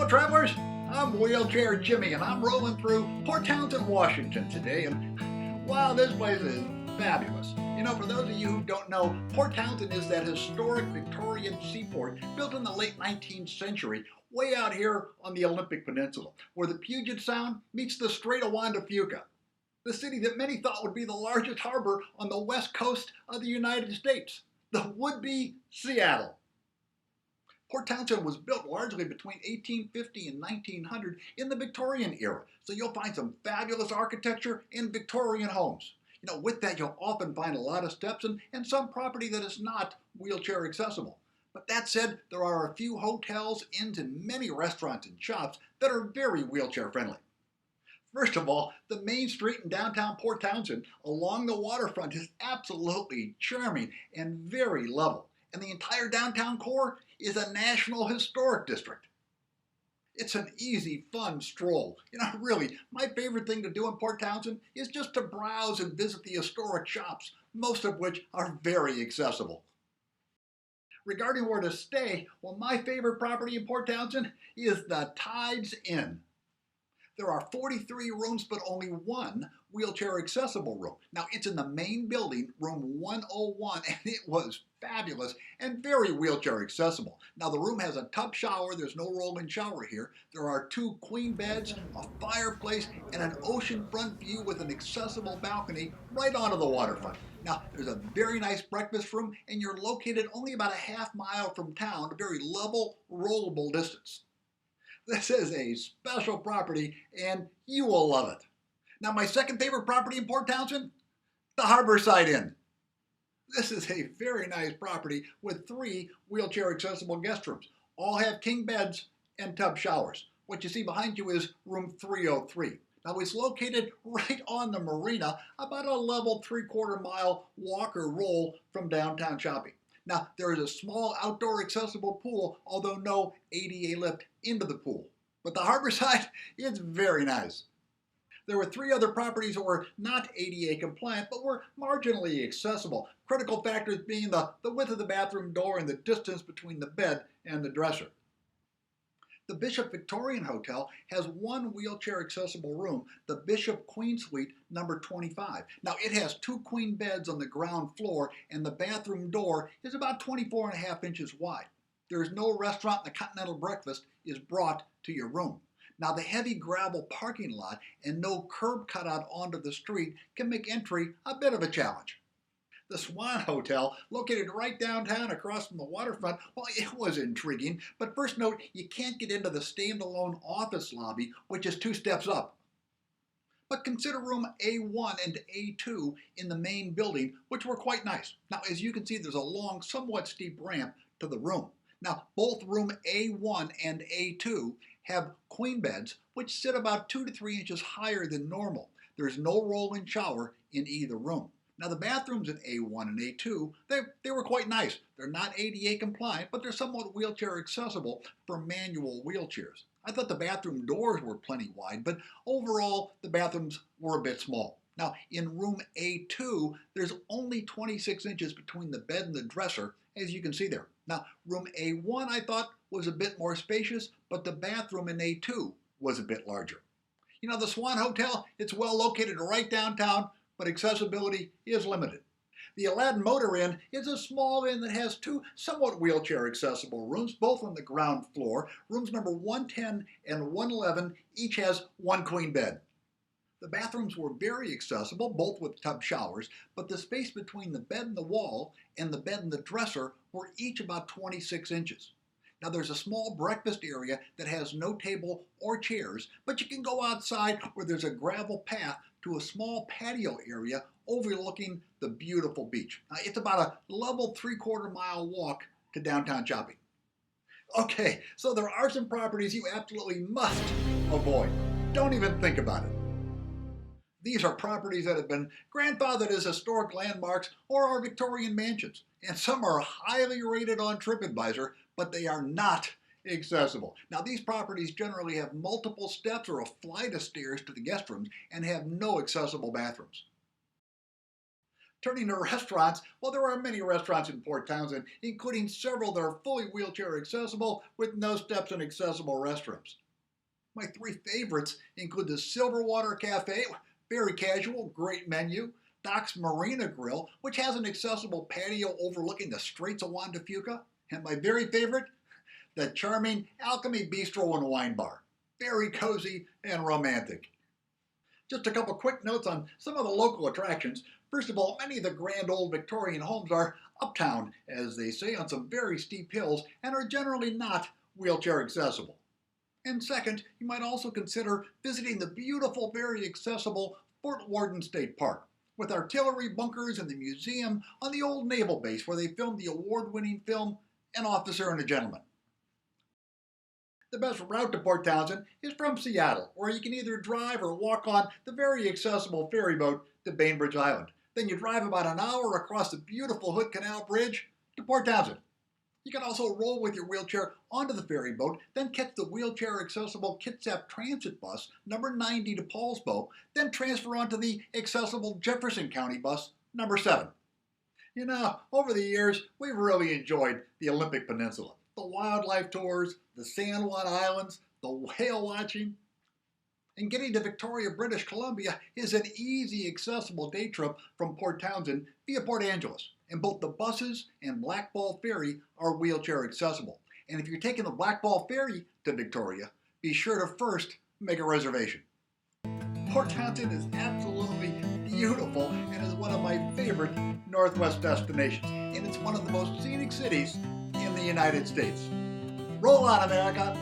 Hello travelers, I'm Wheelchair Jimmy and I'm rolling through Port Townsend, Washington today, and wow, this place is fabulous. You know, for those of you who don't know, Port Townsend is that historic Victorian seaport built in the late 19th century way out here on the Olympic Peninsula, where the Puget Sound meets the Strait of Juan de Fuca, the city that many thought would be the largest harbor on the west coast of the United States, the would-be Seattle. Port Townsend was built largely between 1850 and 1900 in the Victorian era, so you'll find some fabulous architecture in Victorian homes. You know, with that, you'll often find a lot of steps and some property that is not wheelchair accessible. But that said, there are a few hotels, inns, and many restaurants and shops that are very wheelchair friendly. First of all, the main street in downtown Port Townsend along the waterfront is absolutely charming and very level. And the entire downtown core is a National Historic District. It's an easy, fun stroll. You know, really, my favorite thing to do in Port Townsend is just to browse and visit the historic shops, most of which are very accessible. Regarding where to stay, well, my favorite property in Port Townsend is the Townsend Inn. There are 43 rooms, but only one wheelchair accessible room. Now, it's in the main building, room 101, and it was fabulous and very wheelchair accessible. Now, the room has a tub shower. There's no roll-in shower here. There are 2 queen beds, a fireplace, and an oceanfront view with an accessible balcony right onto the waterfront. Now, there's a very nice breakfast room, and you're located only about a half mile from town, a very level, rollable distance. This is a special property, and you will love it. Now, my second favorite property in Port Townsend, the Harborside Inn. This is a very nice property with 3 wheelchair accessible guest rooms. All have king beds and tub showers. What you see behind you is room 303. Now, it's located right on the marina, about a level 3/4 mile walk or roll from downtown shopping. Now, there is a small outdoor accessible pool, although no ADA lift into the pool. But the Harborside is very nice. There were 3 other properties that were not ADA compliant, but were marginally accessible. Critical factors being the width of the bathroom door and the distance between the bed and the dresser. The Bishop Victorian Hotel has 1 wheelchair accessible room, the Bishop Queen Suite number 25. Now, it has 2 queen beds on the ground floor, and the bathroom door is about 24.5 inches wide. There is no restaurant, and the continental breakfast is brought to your room. Now, the heavy gravel parking lot and no curb cutout onto the street can make entry a bit of a challenge. The Swan Hotel, located right downtown across from the waterfront, well, it was intriguing, but first note, you can't get into the standalone office lobby, which is 2 steps up. But consider room A1 and A2 in the main building, which were quite nice. Now, as you can see, there's a long, somewhat steep ramp to the room. Now, both room A1 and A2 have queen beds, which sit about 2 to 3 inches higher than normal. There's no roll-in shower in either room. Now, the bathrooms in A1 and A2, they were quite nice. They're not ADA compliant, but they're somewhat wheelchair accessible for manual wheelchairs. I thought the bathroom doors were plenty wide, but overall, the bathrooms were a bit small. Now, in room A2, there's only 26 inches between the bed and the dresser, as you can see there. Now, room A1, I thought, was a bit more spacious, but the bathroom in A2 was a bit larger. You know, the Swan Hotel, it's well located right downtown, but accessibility is limited. The Aladdin Motor Inn is a small inn that has 2 somewhat wheelchair accessible rooms, both on the ground floor. Rooms number 110 and 111 each has 1 queen bed. The bathrooms were very accessible, both with tub showers, but the space between the bed and the wall and the bed and the dresser were each about 26 inches. Now, there's a small breakfast area that has no table or chairs, but you can go outside where there's a gravel path to a small patio area overlooking the beautiful beach. Now, it's about a level 3/4 mile walk to downtown shopping. Okay, so there are some properties you absolutely must avoid. Don't even think about it. These are properties that have been grandfathered as historic landmarks or are Victorian mansions, and some are highly rated on TripAdvisor, but they are not accessible. Now, these properties generally have multiple steps or a flight of stairs to the guest rooms and have no accessible bathrooms. Turning to restaurants, well, there are many restaurants in Port Townsend, including several that are fully wheelchair accessible with no steps and accessible restrooms. My three favorites include the Silverwater Cafe, very casual, great menu, Doc's Marina Grill, which has an accessible patio overlooking the Straits of Juan de Fuca, and my very favorite, the charming Alchemy Bistro and Wine Bar. Very cozy and romantic. Just a couple quick notes on some of the local attractions. First of all, many of the grand old Victorian homes are uptown, as they say, on some very steep hills and are generally not wheelchair accessible. And second, you might also consider visiting the beautiful, very accessible Fort Worden State Park, with artillery bunkers and the museum on the old naval base where they filmed the award-winning film An Officer and a Gentleman. The best route to Port Townsend is from Seattle, where you can either drive or walk on the very accessible ferry boat to Bainbridge Island. Then you drive about an hour across the beautiful Hood Canal Bridge to Port Townsend. You can also roll with your wheelchair onto the ferry boat, then catch the wheelchair-accessible Kitsap Transit Bus, number 90 to Paulsbo, then transfer onto the accessible Jefferson County Bus, number 7. You know, over the years, we've really enjoyed the Olympic Peninsula. The wildlife tours, the San Juan Islands, the whale watching. And getting to Victoria, British Columbia is an easy, accessible day trip from Port Townsend via Port Angeles. And both the buses and Blackball Ferry are wheelchair accessible. And if you're taking the Blackball Ferry to Victoria, be sure to first make a reservation. Port Townsend is absolutely beautiful and is one of my favorite Northwest destinations. And it's one of the most scenic cities in the United States. Roll on, America!